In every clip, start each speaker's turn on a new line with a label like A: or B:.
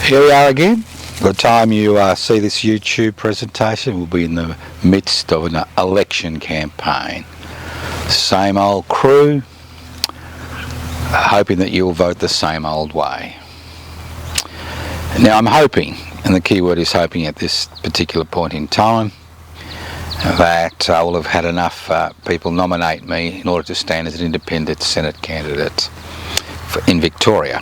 A: Here we are again. By the time you see this YouTube presentation, we'll be in the midst of an election campaign. Same old crew, hoping that you'll vote the same old way. Now I'm hoping, and the key word is hoping at this particular point in time, that I will have had enough people nominate me in order to stand as an independent Senate candidate in Victoria.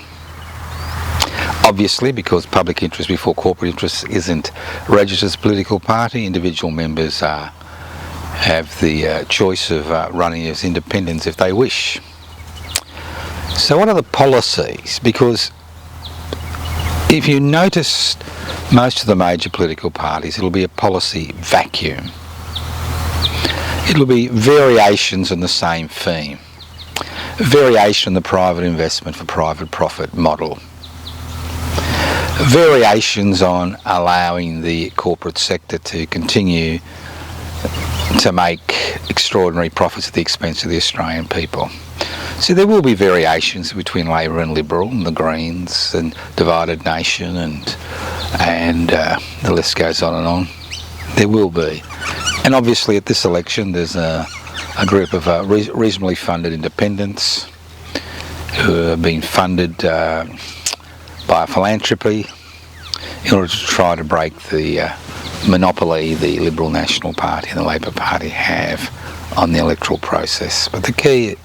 A: Obviously, because public interest before corporate interest isn't registered as a political party, individual members have the choice of running as independents if they wish. So what are the policies? Because if you notice most of the major political parties, it'll be a policy vacuum. It'll be variations on the same theme. Variation on the private investment for private profit model. Variations on allowing the corporate sector to continue to make extraordinary profits at the expense of the Australian people. So there will be variations between Labor and Liberal and the Greens and divided nation and the list goes on and on. There will be. And obviously at this election there's a group of reasonably funded independents who have been funded by philanthropy in order to try to break the monopoly the Liberal National Party and the Labor Party have on the electoral process. But the key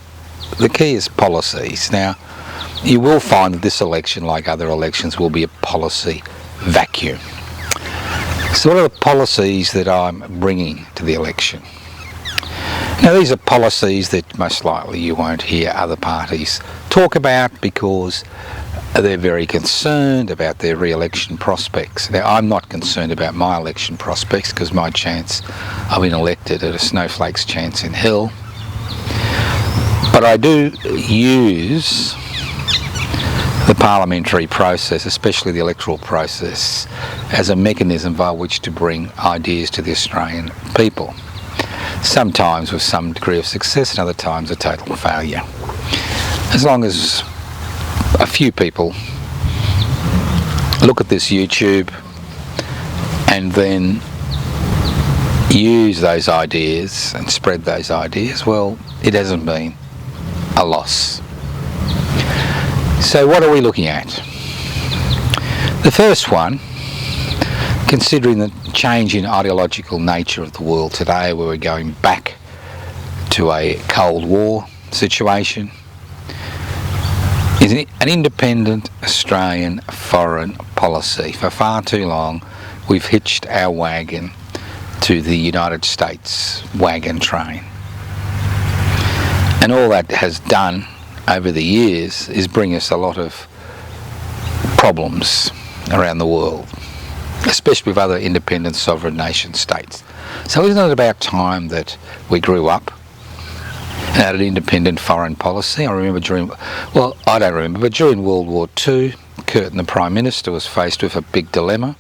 A: is policies. Now, you will find that this election, like other elections, will be a policy vacuum. So what are the policies that I'm bringing to the election? Now, these are policies that most likely you won't hear other parties talk about because they're very concerned about their re-election prospects. Now, I'm not concerned about my election prospects because my chance of being elected at a snowflake's chance in hell. But I do use the parliamentary process, especially the electoral process, as a mechanism by which to bring ideas to the Australian people. Sometimes with some degree of success and other times a total failure. As long as a few people look at this YouTube and then use those ideas and spread those ideas, well, it hasn't been a loss. So what are we looking at? The first one, considering the change in ideological nature of the world today, where we're going back to a Cold War situation, is an independent Australian foreign policy. For far too long we've hitched our wagon to the United States wagon train. And all that has done over the years is bring us a lot of problems around the world, especially with other independent sovereign nation states. So isn't it about time that we grew up and had an independent foreign policy? I remember I don't remember, but during World War II, Curtin, the Prime Minister, was faced with a big dilemma.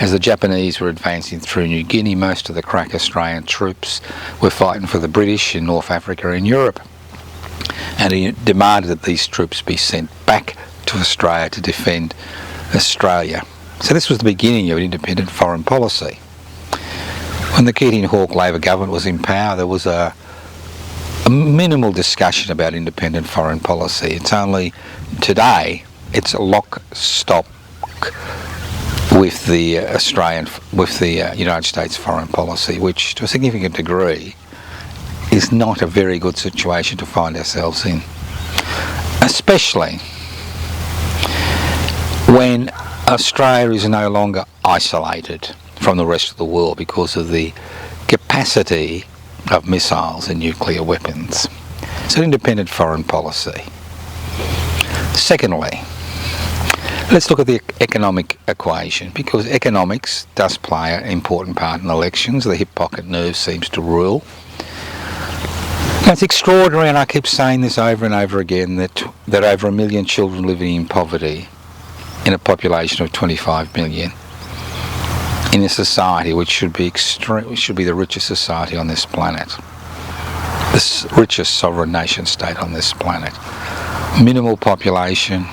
A: As the Japanese were advancing through New Guinea, most of the crack Australian troops were fighting for the British in North Africa and Europe. And he demanded that these troops be sent back to Australia to defend Australia. So this was the beginning of an independent foreign policy. When the Keating-Hawke Labor government was in power, there was a minimal discussion about independent foreign policy. It's only today it's lock, stop with the United States foreign policy, which to a significant degree is not a very good situation to find ourselves in, especially when Australia is no longer isolated from the rest of the world because of the capacity of missiles and nuclear weapons. It's an independent foreign policy. Secondly, let's look at the economic equation, because economics does play an important part in elections. The hip pocket nerve seems to rule. Now, it's extraordinary, and I keep saying this over and over again, that over 1 million children living in poverty in a population of 25 million in a society which should be the richest society on this planet, the richest sovereign nation state on this planet. Minimal population,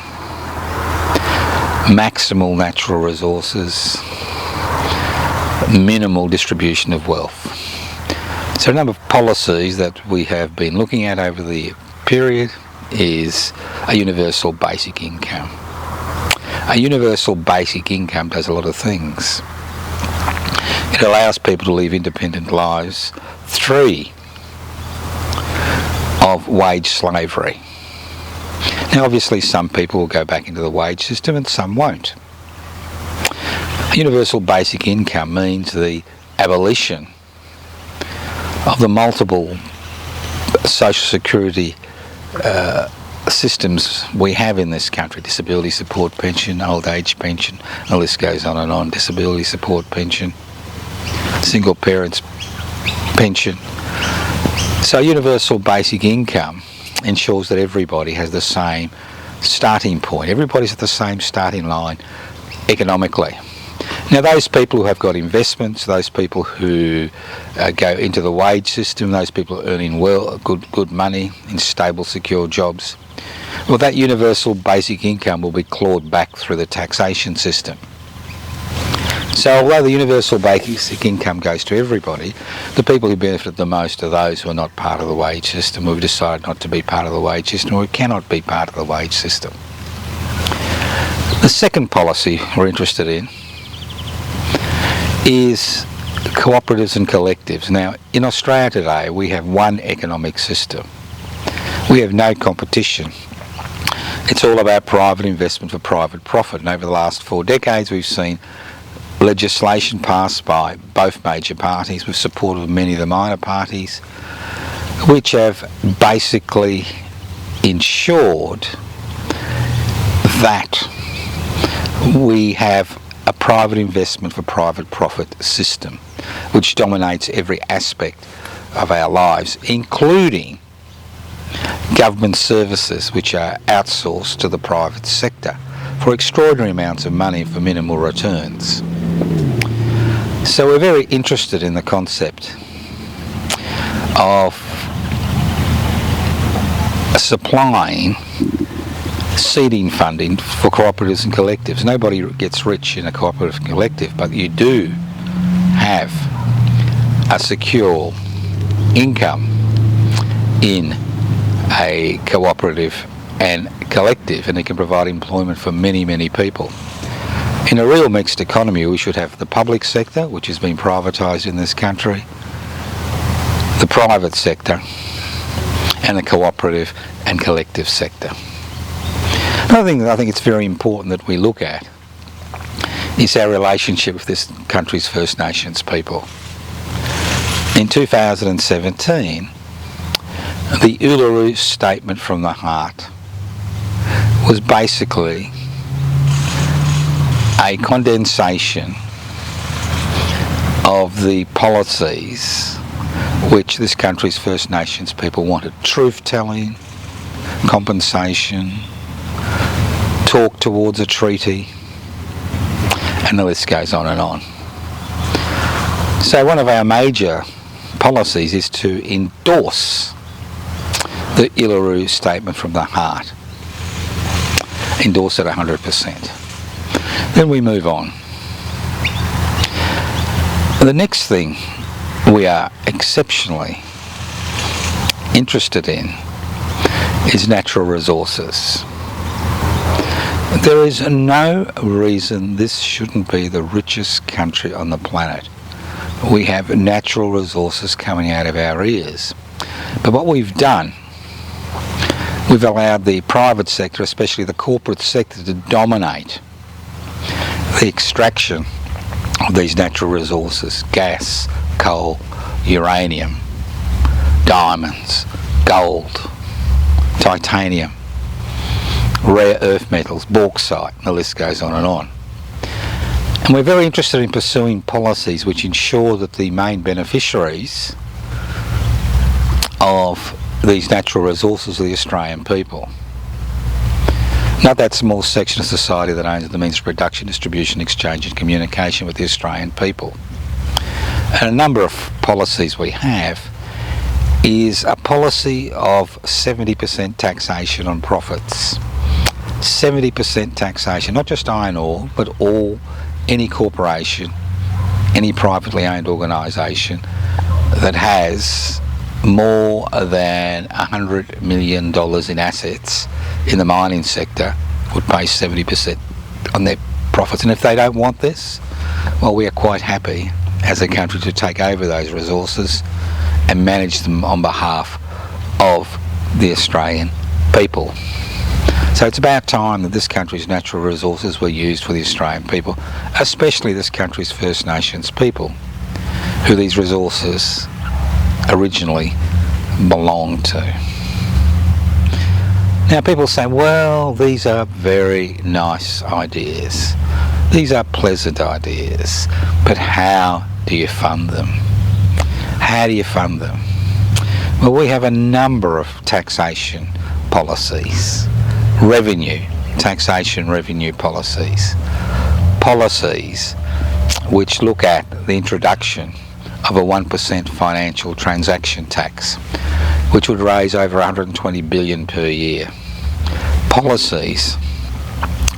A: maximal natural resources, minimal distribution of wealth. So a number of policies that we have been looking at over the period is a universal basic income. A universal basic income does a lot of things. It allows people to live independent lives free of wage slavery. Now obviously some people will go back into the wage system and some won't. A universal basic income means the abolition of the multiple social security systems we have in this country: disability support pension, old age pension, the list goes on and on, disability support pension, single parents pension. So universal basic income ensures that everybody has the same starting point. Everybody's at the same starting line economically. Now those people who have got investments, those people who go into the wage system, those people earning good money in stable, secure jobs, well, that universal basic income will be clawed back through the taxation system. So although the universal basic income goes to everybody, the people who benefit the most are those who are not part of the wage system, who have decided not to be part of the wage system, or who cannot be part of the wage system. The second policy we're interested in is cooperatives and collectives. Now in Australia today we have one economic system. We have no competition. It's all about private investment for private profit, and over the last 4 decades we've seen legislation passed by both major parties with support of many of the minor parties, which have basically ensured that we have a private investment for private profit system which dominates every aspect of our lives, including government services which are outsourced to the private sector for extraordinary amounts of money for minimal returns. So we're very interested in the concept of supplying seeding funding for cooperatives and collectives. Nobody gets rich in a cooperative and collective, but you do have a secure income in a cooperative and collective, and it can provide employment for many, many people. In a real mixed economy, we should have the public sector, which has been privatised in this country, the private sector, and the cooperative and collective sector. Another thing that I think it's very important that we look at is our relationship with this country's First Nations people. In 2017, the Uluru Statement from the Heart was basically a condensation of the policies which this country's First Nations people wanted: truth-telling, compensation, talk towards a treaty, and the list goes on and on. So one of our major policies is to endorse the Uluru Statement from the Heart. Endorse it 100%. Then we move on. The next thing we are exceptionally interested in is natural resources. There is no reason this shouldn't be the richest country on the planet. We have natural resources coming out of our ears. But what we've done, we've allowed the private sector, especially the corporate sector, to dominate the extraction of these natural resources: gas, coal, uranium, diamonds, gold, titanium, rare earth metals, bauxite, and the list goes on and on. And we're very interested in pursuing policies which ensure that the main beneficiaries of these natural resources are the Australian people. Not that small section of society that owns the means of production, distribution, exchange and communication with the Australian people. And a number of policies we have is a policy of 70% taxation on profits, 70% taxation, not just iron ore, but any corporation, any privately owned organisation that has more than $100 million in assets in the mining sector would pay 70% on their profits. And if they don't want this, well, we are quite happy as a country to take over those resources and manage them on behalf of the Australian people. So it's about time that this country's natural resources were used for the Australian people, especially this country's First Nations people, who these resources originally belonged to. Now people say, well, these are very nice ideas. These are pleasant ideas, but how do you fund them? How do you fund them? Well, we have a number of taxation policies. Taxation revenue policies which look at the introduction of a 1% financial transaction tax, which would raise over 120 billion per year. Policies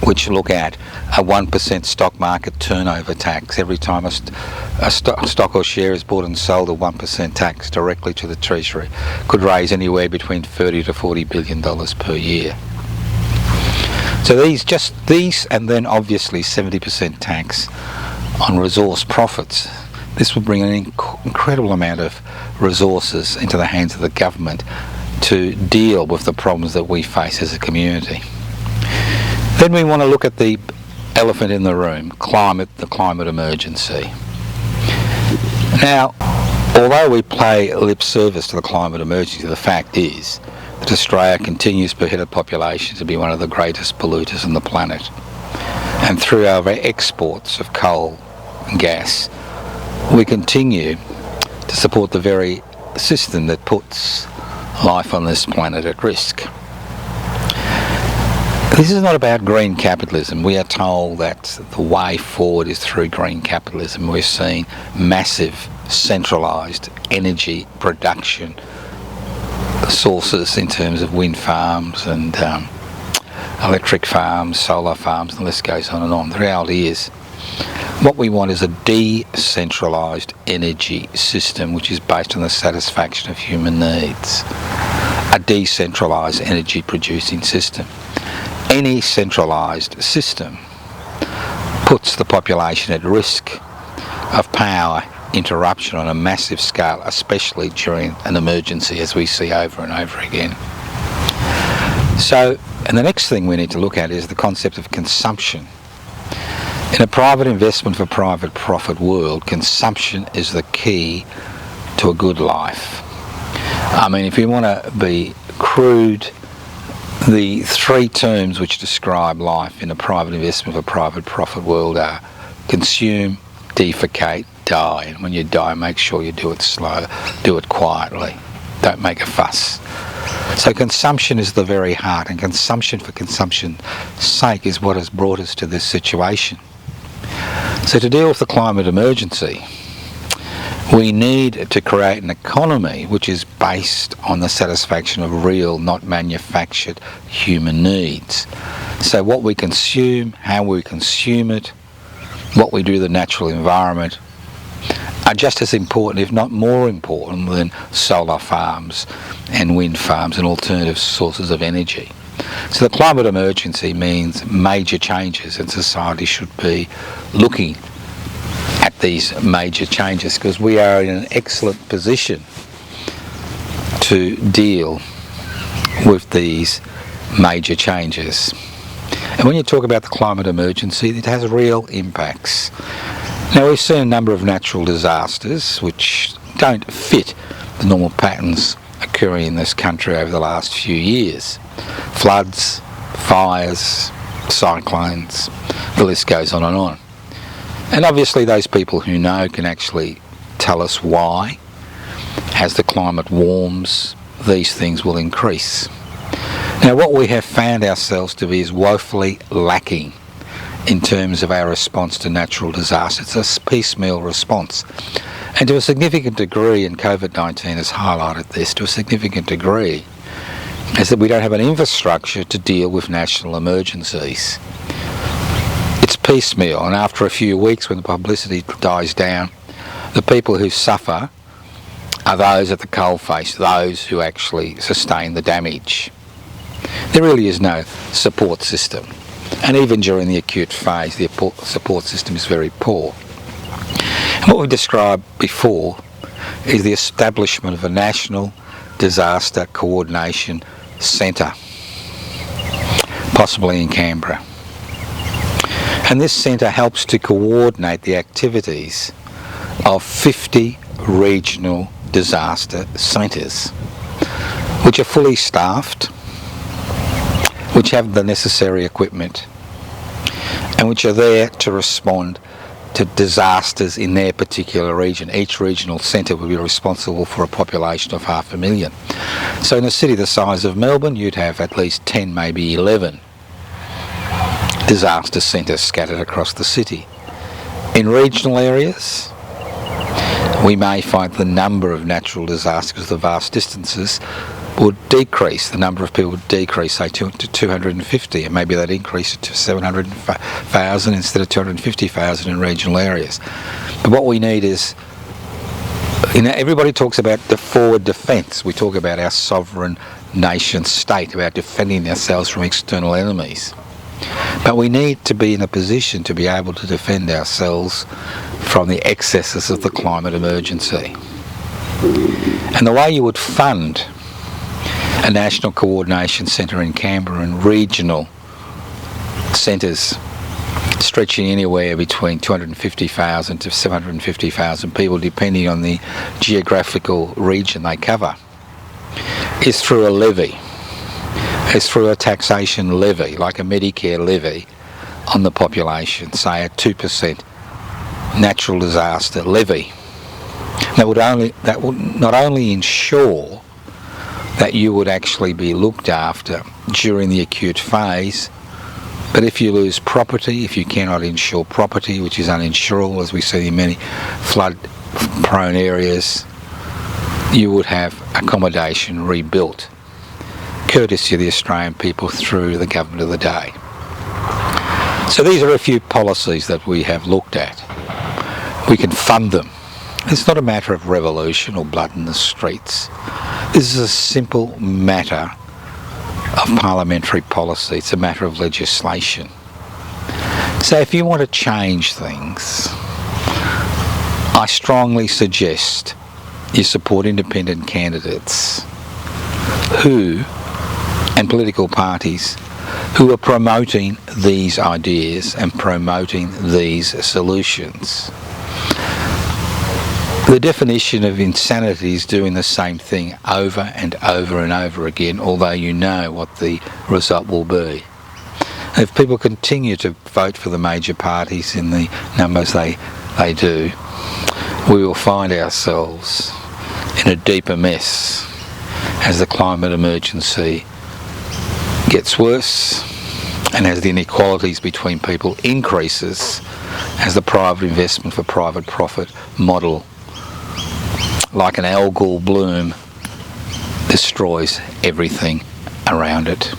A: which look at a 1% stock market turnover tax. Every time a stock or share is bought and sold, a 1% tax directly to the Treasury could raise anywhere between $30 to $40 billion per year. So these, and then obviously 70% tax on resource profits. This will bring an incredible amount of resources into the hands of the government to deal with the problems that we face as a community. Then we want to look at the elephant in the room, the climate emergency. Now, although we pay lip service to the climate emergency, the fact is that Australia continues per head of population to be one of the greatest polluters on the planet. And through our exports of coal and gas, we continue to support the very system that puts life on this planet at risk. This is not about green capitalism. We are told that the way forward is through green capitalism. We're seeing massive centralised energy production sources in terms of wind farms and electric farms, solar farms, and the list goes on and on. The reality is, what we want is a decentralised energy system which is based on the satisfaction of human needs. A decentralised energy producing system. Any centralised system puts the population at risk of power interruption on a massive scale, especially during an emergency, as we see over and over again. So, and the next thing we need to look at is the concept of consumption. In a private investment for private profit world, consumption is the key to a good life. I mean, if you want to be crude, the three terms which describe life in a private investment for private profit world are consume, defecate, die. And when you die, make sure you do it slow, do it quietly, don't make a fuss. So consumption is the very heart, and consumption for consumption's sake is what has brought us to this situation. So to deal with the climate emergency, we need to create an economy which is based on the satisfaction of real, not manufactured, human needs. So what we consume, how we consume it, what we do to the natural environment are just as important, if not more important, than solar farms and wind farms and alternative sources of energy. So the climate emergency means major changes, and society should be looking at these major changes because we are in an excellent position to deal with these major changes. And when you talk about the climate emergency, it has real impacts. Now, we've seen a number of natural disasters which don't fit the normal patterns occurring in this country over the last few years. Floods, fires, cyclones, the list goes on and on. And obviously those people who know can actually tell us why. As the climate warms, these things will increase. Now, what we have found ourselves to be is woefully lacking in terms of our response to natural disasters. It's a piecemeal response. And to a significant degree, and COVID-19 has highlighted this, to a significant degree, is that we don't have an infrastructure to deal with national emergencies. It's piecemeal, and after a few weeks, when the publicity dies down, the people who suffer are those at the coalface, those who actually sustain the damage. There really is no support system, and even during the acute phase, the support system is very poor. And what we described before is the establishment of a national disaster coordination centre, possibly in Canberra. And this centre helps to coordinate the activities of 50 regional disaster centres, which are fully staffed, which have the necessary equipment, and which are there to respond to disasters in their particular region. Each regional centre will be responsible for a population of 500,000. So in a city the size of Melbourne, you'd have at least 10, maybe 11 disaster centres scattered across the city. In regional areas, we may find the number of natural disasters, the vast distances, would decrease. The number of people would decrease, say, to 250, and maybe they'd increase it to 700,000 instead of 250,000 in regional areas. But what we need is, everybody talks about the forward defence. We talk about our sovereign nation state, about defending ourselves from external enemies. But we need to be in a position to be able to defend ourselves from the excesses of the climate emergency. And the way you would fund a national coordination centre in Canberra and regional centres stretching anywhere between 250,000 to 750,000 people, depending on the geographical region they cover, is through a levy. It's through a taxation levy, like a Medicare levy on the population, say a 2% natural disaster levy. That would not only ensure that you would actually be looked after during the acute phase, but if you lose property, if you cannot insure property, which is uninsurable, as we see in many flood-prone areas, you would have accommodation rebuilt, courtesy of the Australian people through the government of the day. So these are a few policies that we have looked at. We can fund them. It's not a matter of revolution or blood in the streets. This is a simple matter of parliamentary policy. It's a matter of legislation. So if you want to change things, I strongly suggest you support independent candidates and political parties who are promoting these ideas and promoting these solutions. The definition of insanity is doing the same thing over and over and over again, although you know what the result will be. If people continue to vote for the major parties in the numbers they do, we will find ourselves in a deeper mess as the climate emergency gets worse and as the inequalities between people increases, as the private investment for private profit model, like an algal bloom, destroys everything around it.